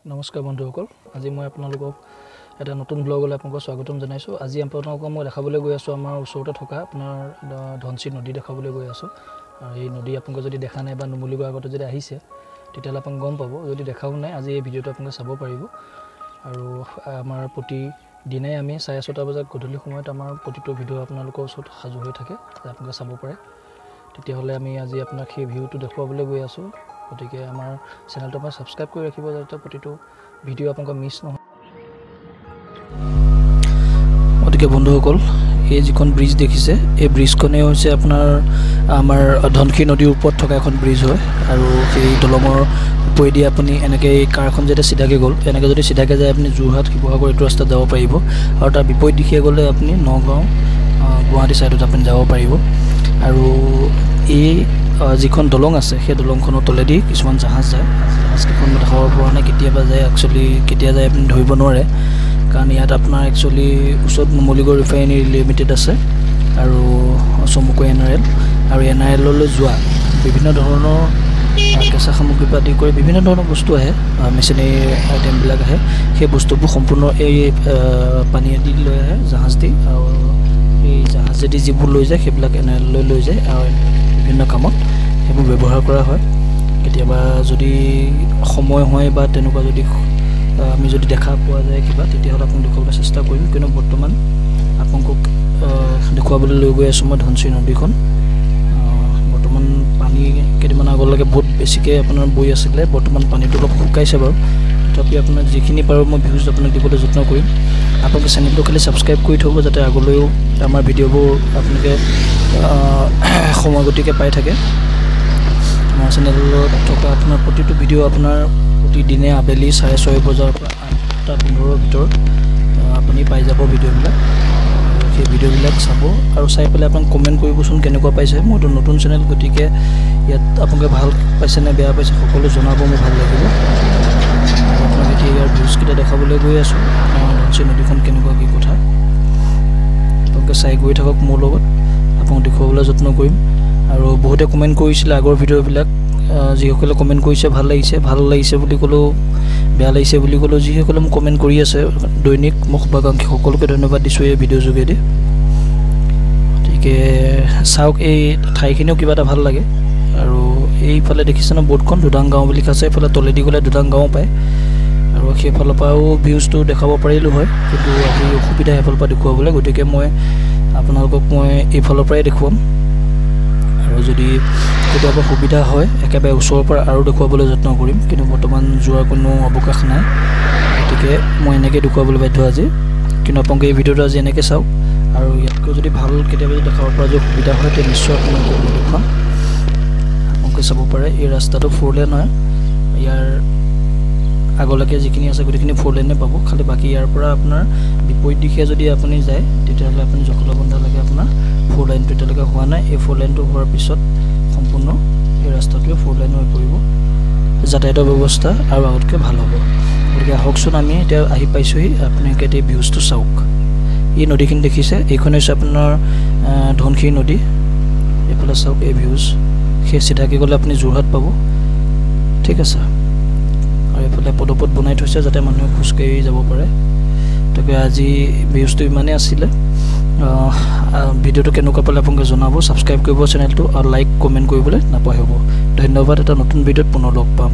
নমস্কাৰ বন্ধুসকল আজি মই আপোনালোকক এটা নতুন ব্লগলৈ আপোনালোকক স্বাগতম জনাইছো আজি আপোনালোকক মই দেখাবলৈ গৈ আছো আমাৰ ওচৰতে থকা আপোনাৰ ধনশী নদী দেখাবলৈ গৈ আছো আৰু এই নদী আপোনালোকে যদি দেখা নাই বা নুমুলিগৰ আগতে যদি আহিছে তেতিয়ালে আপুনি গম পাব যদি দেখাও নাই আজি এই ভিডিওটো আপোনালোকে চাব পাৰিব আৰু আমাৰ প্ৰতি দিনে আমি 6:30 বজাত গধূলি সময়ত আমাৰ প্ৰতিটো ভিডিও আপোনালোকৰ ওচৰত সাজু হৈ থাকে আপোনালোকে চাব পাৰে তেতিয়াহলে আমি আজি আপোনাক সেই ভিউটো দেখুৱাবলৈ গৈ আছো গতিকে আমাৰ চেনেলটো আপুনি সাবস্ক্ৰাইব কৰি ৰাখিব যাতে প্ৰতিটো ভিডিও আপোনালোকৰ মিছ নহয় গতিকে বন্ধুসকল এই যিখন ব্ৰিজ দেখিছে এই ব্ৰিজখনে হৈছে আপোনাৰ আমাৰ ধনশী নদীৰ ওপৰত থকা এখন ব্ৰিজ হয় আৰু সেই দলঙৰ ওপৰেদি আপুনি এনেকৈ কাৰখন যেতিয়া সিধাকে গ'ল এনেকৈ যদি সিধাকে যায় আপুনি যোৰহাট শিৱসাগৰ এইটো ৰাস্তাত যাব পাৰিব আৰু তাৰ বিপৰীত দিশে গ'লে আপুনি নগাঁও গুৱাহাটী সাইডত আপুনি যাব পাৰিব আৰু এই যিখন দলং আছে সেই দলংখনৰ তলেদি কিছুমান জাহাজ যায় জাহাজকেইখন দেখাব পৰা নাই কেতিয়াবা যায় একচুৱেলি কেতিয়া যায় আপুনি ধৰিব নোৱাৰে কাৰণ ইয়াত আপোনাৰ একচুৱেলি ওচৰত নুমলীগড় ৰিফাইনেৰী লিমিটেড আছে আৰু চমুকৈ NRL আৰু NRLলৈ যোৱা বিভিন্ন ধৰণৰ কেঁচা সামগ্ৰী আদি কৰি বিভিন্ন ধৰণৰ বস্তু আহে মেচিনাৰী আইটেমবিলাক আহে সেই বস্তুবোৰ সম্পূৰ্ণ এই পানীয়েদি লৈ আহে জাহাজ দি আৰু এই জাহাজেদি যিবোৰ লৈ যায় সেইবিলাক NRLলৈ লৈ যায় আৰু বিভিন্ন কামত সেইবোৰ ব্যৱহাৰ কৰা হয় কেতিয়াবা যদি সময় হয় বা তেনেকুৱা যদি আমি যদি দেখা পোৱা যায় কিবা তেতিয়াহ'লে আপোনাক দেখুৱাবলৈ চেষ্টা কৰিম কিন্তু বৰ্তমান আপোনাক দেখুৱাবলৈ লৈ গৈ আছোঁ মই ধনশী নদীখন বৰ্তমান পানী কেইদিনমান আগলৈকে বহুত বেছিকৈ আপোনাৰ বৈ আছিলে বৰ্তমান পানীটো অলপ শুকাইছে বাৰু তথাপি আপোনাক যিখিনি পাৰোঁ মই ভিউজ আপোনাক দিবলৈ যত্ন কৰিম আপোনালোকে চেনেলটো খালি ছাবস্ক্ৰাইব কৰি থ'ব যাতে আগলৈও আমাৰ ভিডিঅ'বোৰ আপোনালোকে সময় গতিকে পাই থাকে আমাৰ চেনেলত থকা আপোনাৰ প্ৰতিটো ভিডিঅ' আপোনাৰ প্ৰতিদিনে আবেলি 6:30 বজাৰ পৰা 8:15 ভিতৰত আপুনি পাই যাব ভিডিঅ'বিলাক সেই ভিডিঅ'বিলাক চাব আৰু চাই পেলাই আপোনাক কমেণ্ট কৰিবচোন কেনেকুৱা পাইছে মোৰতো নতুন চেনেল গতিকে ইয়াত আপোনালোকে ভাল পাইছে নে বেয়া পাইছে সকলো জনাব মোৰ ভাল লাগিব আপোনাক এতিয়া ইয়াৰ ভিউজকেইটা দেখাবলৈ গৈ আছোঁ ধনশী নদীখন কেনেকুৱা কি কথা আপোনালোকে চাই গৈ থাকক মোৰ লগত আপোনাক দেখুৱাবলৈ যত্ন কৰিম আৰু বহুতে কমেণ্ট কৰিছিলে আগৰ ভিডিঅ'বিলাক যিসকলে কমেণ্ট কৰিছে ভাল লাগিছে বুলি ক'লেও বেয়া লাগিছে বুলি ক'লেও যিসকলে মোক কমেণ্ট কৰি আছে দৈনিক মোক শুভাকাংক্ষী সকলোকে ধন্যবাদ দিছোঁ এই ভিডিঅ' যোগেদি গতিকে চাওক এই ঠাইখিনিও কিবা এটা ভাল লাগে আৰু এইফালে দেখিছে ন বৰ্ডখন দুদাং গাঁও বুলি লিখা আছে এইফালে তলেদি গ'লে দুদাং গাঁও পায় আৰু সেইফালৰ পৰাও ভিউজটো দেখাব পাৰিলোঁ হয় কিন্তু আজি অসুবিধা সেইফালৰ পৰা দেখুৱাবলৈ গতিকে মই আপোনালোকক মই এইফালৰ পৰাই দেখুৱাম আৰু যদি কেতিয়াবা সুবিধা হয় একেবাৰে ওচৰৰ পৰা আৰু দেখুৱাবলৈ যত্ন কৰিম কিন্তু বৰ্তমান যোৱাৰ কোনো অৱকাশ নাই গতিকে মই এনেকৈ দেখুৱাবলৈ বাধ্য আজি কিন্তু আপোনালোকে এই ভিডিঅ'টো আজি এনেকৈ চাওক আৰু ইয়াতকৈ যদি ভাল কেতিয়াবা যদি দেখাব পৰা যদি সুবিধা হয় তেতিয়া নিশ্চয় আপোনালোকক মই দেখুৱাম আপোনালোকে চাব পাৰে এই ৰাস্তাটো 4 লেন হয় ইয়াৰ আগলৈকে যিখিনি আছে গোটেইখিনি 4 লেনে পাব খালি বাকী ইয়াৰ পৰা আপোনাৰ বিপৰীত দিশে যদি আপুনি যায় তেতিয়াহ'লে আপুনি জখলাবন্ধালৈকে আপোনাৰ 4 লাইনটো এতিয়ালৈকে হোৱা নাই এই 4 লাইনটো হোৱাৰ পিছত সম্পূৰ্ণ এই ৰাস্তাটোৱে 4 লাইন হৈ পৰিব যাতায়াতৰ ব্যৱস্থা আৰু আগতকৈ ভাল হ'ব গতিকে আহকচোন আমি এতিয়া আহি পাইছোঁহি আপোনালোকে এতিয়া ভিউজটো চাওক এই নদীখিনি দেখিছে এইখন হৈছে আপোনাৰ ধনশী নদী এইফালে চাওক এই ভিউজ সেই চিধাকৈ গ'লে আপুনি যোৰহাট পাব ঠিক আছে আৰু এইফালে পদপথ বনাই থৈছে যাতে মানুহে খোজকাঢ়ি যাব পাৰে গতিকে আজি ভিউজটো ইমানেই আছিলে ভিডিঅ'টো কেনেকুৱা পালে আপোনালোকে জনাব ছাবস্ক্ৰাইব কৰিব চেনেলটো আৰু লাইক কমেণ্ট কৰিবলৈ নাপাহৰিব ধন্যবাদ এটা নতুন ভিডিঅ'ত পুনৰ লগ পাম